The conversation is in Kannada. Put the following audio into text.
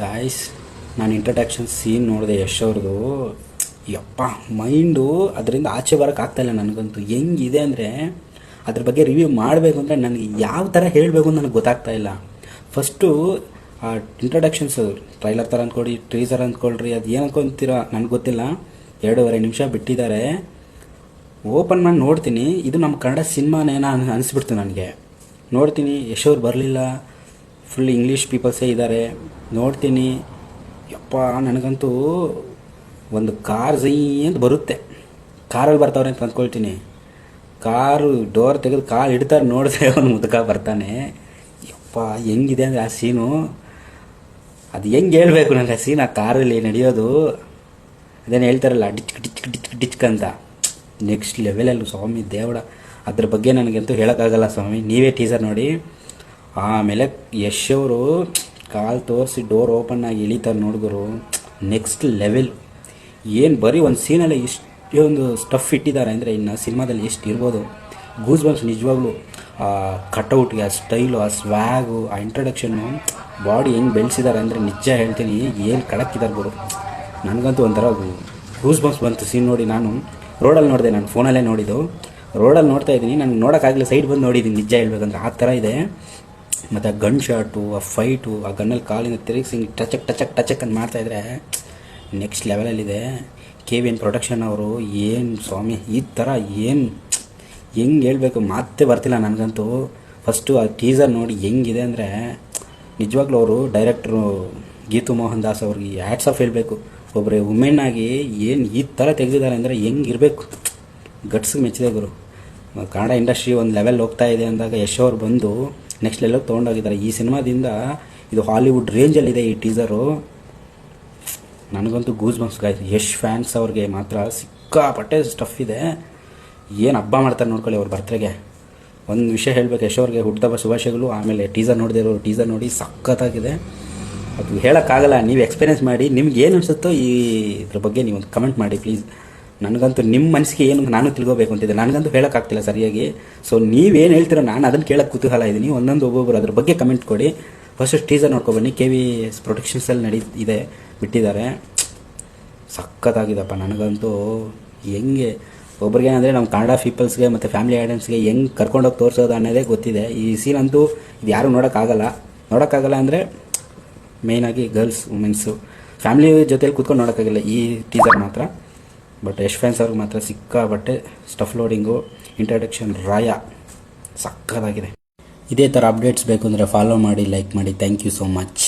ಗಾಯ್ಸ್, ನಾನು ಇಂಟ್ರಡಕ್ಷನ್ ಸೀನ್ ನೋಡಿದೆ ಯಶ್ ಅವ್ರದ್ದು. ಯಪ್ಪ, ಮೈಂಡು ಅದರಿಂದ ಆಚೆ ಬರೋಕ್ಕಾಗ್ತಾಯಿಲ್ಲ ನನಗಂತೂ. ಹೆಂಗಿದೆ ಅಂದರೆ ಅದ್ರ ಬಗ್ಗೆ ರಿವ್ಯೂ ಮಾಡಬೇಕು ಅಂದರೆ ನನಗೆ ಯಾವ ಥರ ಹೇಳಬೇಕು ಅಂತ ನನಗೆ ಗೊತ್ತಾಗ್ತಾ ಇಲ್ಲ. ಫಸ್ಟು ಆ ಇಂಟ್ರಡಕ್ಷನ್ಸ್ ಟ್ರೈಲರ್ ಥರ ಅಂದ್ಕೊಡಿ, ಟ್ರೀಸರ್ ಅಂದ್ಕೊಳ್ರಿ, ಅದು ಏನು ಅಂದ್ಕೊತೀರ ನನಗೆ ಗೊತ್ತಿಲ್ಲ. 2.5 ನಿಮಿಷ ಬಿಟ್ಟಿದ್ದಾರೆ. ಓಪನ್ ಮಾಡಿ ನೋಡ್ತೀನಿ, ಇದು ನಮ್ಮ ಕನ್ನಡ ಸಿನಿಮಾನೇನ ಅನಿಸ್ಬಿಡ್ತು ನನಗೆ. ನೋಡ್ತೀನಿ, ಯಶ್ ಅವ್ರು ಬರಲಿಲ್ಲ, ಫುಲ್ ಇಂಗ್ಲೀಷ್ ಪೀಪಲ್ಸೇ ಇದ್ದಾರೆ. ನೋಡ್ತೀನಿ, ಯಪ್ಪ ನನಗಂತೂ ಒಂದು ಕಾರ್ ಝೈ ಅಂತ ಬರುತ್ತೆ, ಕಾರಲ್ಲಿ ಬರ್ತಾವ್ರೆ ಅಂತ ಅಂದ್ಕೊಳ್ತೀನಿ. ಕಾರು ಡೋರ್ ತೆಗೆದು ಕಾಲು ಇಡ್ತಾರೆ, ನೋಡಿದ್ರೆ ಅವನು ಮುದುಕ ಬರ್ತಾನೆ. ಯಪ್ಪ ಹೆಂಗಿದೆ ಅಂದರೆ ಆ ಸೀನು, ಅದು ಹೆಂಗೆ ಹೇಳ್ಬೇಕು ನನಗೆ ಆ ಸೀನ್, ಆ ಕಾರಲ್ಲಿ ನಡೆಯೋದು. ಅದೇನು ಹೇಳ್ತಾರಲ್ಲ ಡಿಚ್ ಡಿಚ್ ಡಿಚ್ ಡಿಚ್ಕ್ ಅಂತ, ನೆಕ್ಸ್ಟ್ ಲೆವೆಲಲ್ಲಿ ಸ್ವಾಮಿ ದೇವಡ. ಅದ್ರ ಬಗ್ಗೆ ನನಗಂತೂ ಹೇಳೋಕ್ಕಾಗಲ್ಲ ಸ್ವಾಮಿ, ನೀವೇ ಟೀಸರ್ ನೋಡಿ. ಆಮೇಲೆ ಯಶ್ ಅವರು ಕಾಲು ತೋರಿಸಿ ಡೋರ್ ಓಪನ್ ಆಗಿ ಇಳಿತಾರೆ ನೋಡಿದ್ರು, ನೆಕ್ಸ್ಟ್ ಲೆವೆಲ್. ಏನು ಬರೀ ಒಂದು ಸೀನಲ್ಲಿ ಇಷ್ಟೊಂದು ಸ್ಟಫ್ ಇಟ್ಟಿದ್ದಾರೆ ಅಂದರೆ ಇನ್ನು ಸಿನಿಮಾದಲ್ಲಿ ಎಷ್ಟು ಇರ್ಬೋದು. ಗೂಸ್ ಬಂಪ್ಸ್ ನಿಜವಾಗ್ಲೂ. ಆ ಕಟೌಟ್ಗೆ, ಆ ಸ್ಟೈಲು, ಆ ಸ್ವ್ಯಾಗು, ಆ ಇಂಟ್ರಡಕ್ಷನ್ನು, ಬಾಡಿ ಹೆಂಗೆ ಬೆಳೆಸಿದ್ದಾರೆ ಅಂದರೆ ನಿಜ ಹೇಳ್ತೀನಿ, ಏನು ಕಡಕ್ಕಿದ್ದಾರೆ ಗುರು. ನನಗಂತೂ ಒಂಥರ ಗೂಸ್ ಬಂಪ್ಸ್ ಬಂತು ಸೀನ್ ನೋಡಿ. ನಾನು ರೋಡಲ್ಲಿ ನೋಡಿದೆ, ನಾನು ಫೋನಲ್ಲೇ ನೋಡಿದ್ದು. ರೋಡಲ್ಲಿ ನೋಡ್ತಾ ಇದ್ದೀನಿ, ನನಗೆ ನೋಡೋಕ್ಕಾಗಲಿ, ಸೈಡ್ ಬಂದು ನೋಡಿದ್ದೀನಿ ನಿಜ ಹೇಳ್ಬೇಕಂದ್ರೆ. ಆ ಥರ ಇದೆ. ಮತ್ತು ಆ ಗನ್ ಶಾಟು, ಆ ಫೈಟು, ಆ ಗನ್ನಲ್ಲಿ ಕಾಲಿಂದ ತಿರುಗಿಸಿ ಟಚಕ್ ಟಚಕ್ ಟಚಕ್ ಅಂತ ಮಾಡ್ತಾಯಿದ್ರೆ ನೆಕ್ಸ್ಟ್ ಲೆವೆಲಲ್ಲಿದೆ. KVN ಪ್ರೊಡಕ್ಷನ್ ಅವರು ಏನು ಸ್ವಾಮಿ, ಈ ಥರ ಏನು ಹೆಂಗೆ ಹೇಳಬೇಕು ಮಾತೇ ಬರ್ತಿಲ್ಲ ನನಗಂತೂ. ಫಸ್ಟು ಆ ಟೀಸರ್ ನೋಡಿ ಹೆಂಗಿದೆ ಅಂದರೆ ನಿಜವಾಗ್ಲೂ ಅವರು ಡೈರೆಕ್ಟ್ರು ಗೀತು ಮೋಹನ್ ದಾಸ್ ಅವ್ರಿಗೆ ಹ್ಯಾಟ್ಸ್ ಆಫ್ ಹೇಳಬೇಕು. ಒಬ್ಬರೇ ವುಮೆನ್ ಆಗಿ ಏನು ಈ ಥರ ತೆಗೆದಿದ್ದಾರೆ ಅಂದರೆ ಹೆಂಗಿರಬೇಕು, ಗಟ್ಸಿಗೆ ಮೆಚ್ಚಿದೆ ಗುರು. ಕನ್ನಡ ಇಂಡಸ್ಟ್ರಿ ಒಂದು ಲೆವೆಲ್ ಹೋಗ್ತಾ ಇದೆ ಅಂದಾಗ ಯಶ್ ಅವ್ರು ಬಂದು ನೆಕ್ಸ್ಟ್ ಲೆವೆಲ್ಗೆ ತೊಗೊಂಡೋಗಿದ್ದಾರೆ. ಈ ಸಿನಿಮಾದಿಂದ ಇದು ಹಾಲಿವುಡ್ ರೇಂಜಲ್ಲಿದೆ ಈ ಟೀಸರು. ನನಗಂತೂ ಗೂಸ್ ಬಂಪ್ಸ್ ಗಾಯ್ತು. ಯಶ್ ಫ್ಯಾನ್ಸ್ ಅವ್ರಿಗೆ ಮಾತ್ರ ಸಿಕ್ಕಾಪಟ್ಟೆ ಸ್ಟಫ್ ಇದೆ. ಏನು ಹಬ್ಬ ಮಾಡ್ತಾರೆ ನೋಡ್ಕೊಳ್ಳಿ ಅವ್ರ ಬರ್ತ್ಡೇಗೆ. ಒಂದು ವಿಷಯ ಹೇಳಬೇಕು, ಯಶ್ ಅವ್ರಿಗೆ ಹುಟ್ಟುಹಬ್ಬ ಶುಭಾಶಯಗಳು. ಆಮೇಲೆ ಟೀಸರ್ ನೋಡಿದೆ, ಟೀಸರ್ ನೋಡಿ ಸಖತ್ತಾಗಿದೆ. ಅದು ಹೇಳೋಕ್ಕಾಗಲ್ಲ, ನೀವು ಎಕ್ಸ್ಪೀರಿಯೆನ್ಸ್ ಮಾಡಿ, ನಿಮ್ಗೆ ಏನು ಅನಿಸುತ್ತೋ ಇದ್ರ ಬಗ್ಗೆ ನೀವು ಒಂದು ಕಮೆಂಟ್ ಮಾಡಿ ಪ್ಲೀಸ್. ನನಗಂತೂ ನಿಮ್ಮ ಮನಸ್ಸಿಗೆ ಏನು ನಾನು ತಿಳ್ಕೋಬೇಕು ಅಂತಿದ್ದೆ, ನನಗಂತೂ ಹೇಳೋಕ್ಕಾಗ್ತಿಲ್ಲ ಸರಿಯಾಗಿ. ಸೊ ನೀವೇನು ಹೇಳ್ತೀರೋ ನಾನು ಅದನ್ನು ಕೇಳೋಕ್ಕೆ ಕುತೂಹಲ ಇದ್ದೀನಿ. ಒಂದೊಂದು ಒಬ್ಬೊಬ್ಬರು ಅದ್ರ ಬಗ್ಗೆ ಕಮೆಂಟ್ ಕೊಡಿ. ಫಸ್ಟ್ ಟೀಸರ್ ನೋಡ್ಕೊಬನ್ನಿ, KVS ಪ್ರೊಡಕ್ಷನ್ಸಲ್ಲಿ ಬಿಟ್ಟಿದ್ದಾರೆ. ಸಖತ್ತಾಗಿದೆಪ್ಪ. ನನಗಂತೂ ಹೆಂಗೆ ಒಬ್ರಿಗೇನಂದರೆ ನಮ್ಮ ಕನ್ನಡ ಪೀಪಲ್ಸ್ಗೆ ಮತ್ತು ಫ್ಯಾಮಿಲಿ ಆಡಿಯನ್ಸ್ಗೆ ಹೆಂಗೆ ಕರ್ಕೊಂಡೋಗಿ ತೋರಿಸೋದು ಅನ್ನೋದೇ ಗೊತ್ತಿದೆ. ಈ ಸೀನ್ ಅಂತೂ ಇದು ಯಾರೂ ನೋಡೋಕ್ಕಾಗಲ್ಲ ಅಂದರೆ ಮೇಯ್ನಾಗಿ ಗರ್ಲ್ಸ್, ವುಮೆನ್ಸು, ಫ್ಯಾಮಿಲಿ ಜೊತೆಲಿ ಕೂತ್ಕೊಂಡು ನೋಡೋಕ್ಕಾಗಿಲ್ಲ ಈ ಟೀಸರ್ ಮಾತ್ರ. ಬಟ್ ಯಶ್ ಫ್ಯಾನ್ಸ್ ಅವ್ರಿಗೆ ಮಾತ್ರ ಸಿಕ್ಕಾಬಟ್ಟೆ ಸ್ಟಫ್ ಲೋಡಿಂಗು, ಇಂಟ್ರಡಕ್ಷನ್ ರಾಯ ಸಕ್ಕತ್ತಾಗಿದೆ. ಇದೇ ಥರ ಅಪ್ಡೇಟ್ಸ್ ಬೇಕು ಅಂದರೆ ಫಾಲೋ ಮಾಡಿ, ಲೈಕ್ ಮಾಡಿ. Thank you so much.